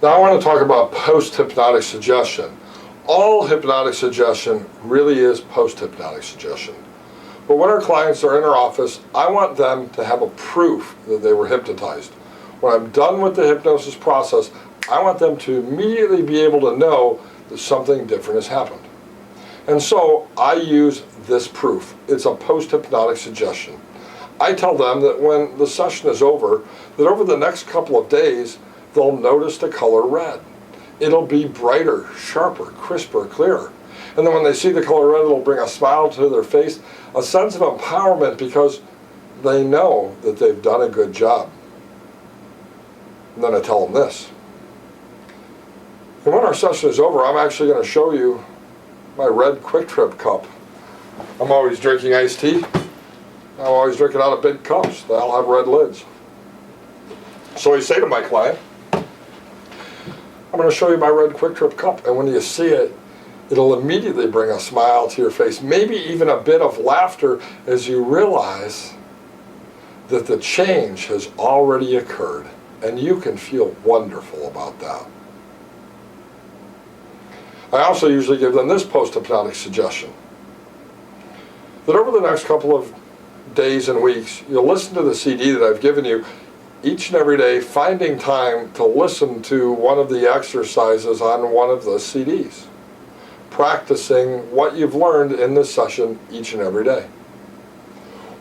Now I want to talk about post-hypnotic suggestion. All hypnotic suggestion really is post-hypnotic suggestion. But when our clients are in our office, I want them to have a proof that they were hypnotized. When I'm done with the hypnosis process, I want them to immediately be able to know that something different has happened. And so I use this proof. It's a post-hypnotic suggestion. I tell them that when the session is over, that over the next couple of days, they'll notice the color red. It'll be brighter, sharper, crisper, clearer. And then when they see the color red, it'll bring a smile to their face, a sense of empowerment because they know that they've done a good job. And then I tell them this. And when our session is over, I'm actually going to show you my red Quick Trip cup. I'm always drinking iced tea. I'm always drinking out of big cups. They all have red lids. So I say to my client, I'm going to show you my red Quick Trip cup, and when you see it, it'll immediately bring a smile to your face, maybe even a bit of laughter as you realize that the change has already occurred, and you can feel wonderful about that. I also usually give them this post-hypnotic suggestion, that over the next couple of days and weeks, you'll listen to the CD that I've given you each and every day, finding time to listen to one of the exercises on one of the CDs, practicing what you've learned in this session each and every day.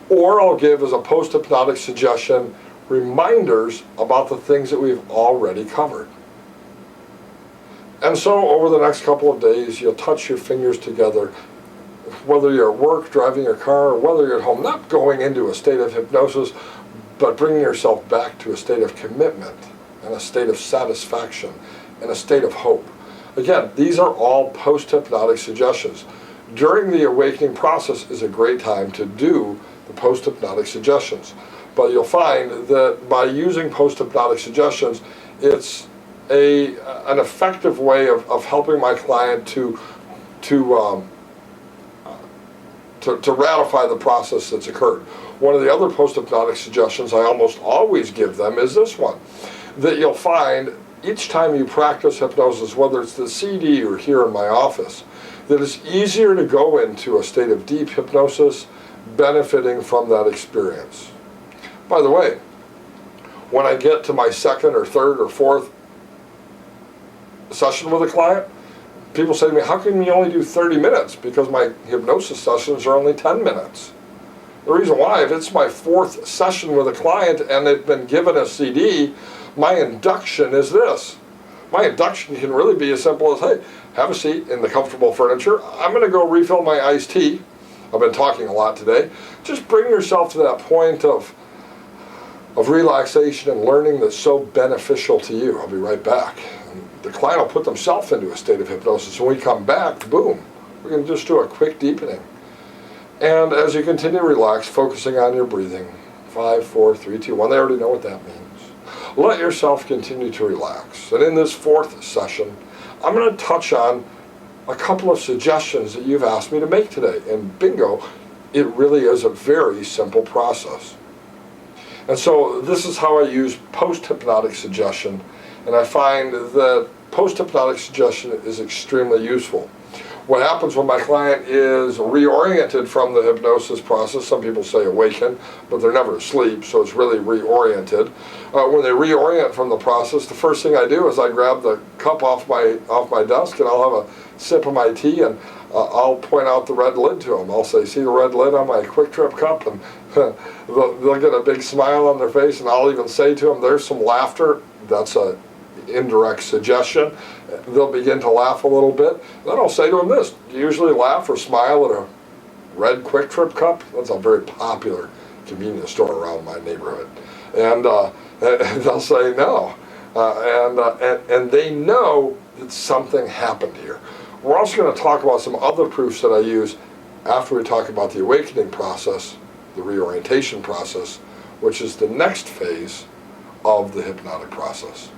Or I'll give as a post-hypnotic suggestion reminders about the things that we've already covered. And so over the next couple of days, you'll touch your fingers together, whether you're at work, driving your car, or whether you're at home, not going into a state of hypnosis, but bringing yourself back to a state of commitment and a state of satisfaction and a state of hope. Again, these are all post-hypnotic suggestions. During the awakening process is a great time to do the post-hypnotic suggestions. But you'll find that by using post-hypnotic suggestions, it's an effective way of helping my client to ratify the process that's occurred. One of the other post-hypnotic suggestions I almost always give them is this one, that you'll find each time you practice hypnosis, whether it's the CD or here in my office, that it's easier to go into a state of deep hypnosis, benefiting from that experience. By the way, when I get to my second or third or fourth session with a client, people say to me, how can you only do 30 minutes? Because my hypnosis sessions are only 10 minutes. The reason why, if it's my fourth session with a client and they've been given a CD, my induction is this. My induction can really be as simple as, hey, have a seat in the comfortable furniture. I'm going to go refill my iced tea. I've been talking a lot today. Just bring yourself to that point of relaxation and learning that's so beneficial to you. I'll be right back. And the client will put themselves into a state of hypnosis. When we come back, boom, we're going to just do a quick deepening. And as you continue to relax, focusing on your breathing, 5, 4, 3, 2, 1, they already know what that means. Let yourself continue to relax. And in this fourth session, I'm going to touch on a couple of suggestions that you've asked me to make today. And bingo, it really is a very simple process. And so this is how I use post-hypnotic suggestion. And I find that post-hypnotic suggestion is extremely useful. What happens when my client is reoriented from the hypnosis process, some people say awaken, but they're never asleep, so it's really reoriented. When they reorient from the process, the first thing I do is I grab the cup off my desk and I'll have a sip of my tea and I'll point out the red lid to them. I'll say, see the red lid on my Quick Trip cup? And they'll get a big smile on their face, and I'll even say to them, there's some laughter. That's a indirect suggestion. They'll begin to laugh a little bit. Then I'll say to them this, do you usually laugh or smile at a red Quick Trip cup? That's a very popular convenience store around my neighborhood. And they'll say no. And they know that something happened here. We're also going to talk about some other proofs that I use after we talk about the awakening process, the reorientation process, which is the next phase of the hypnotic process.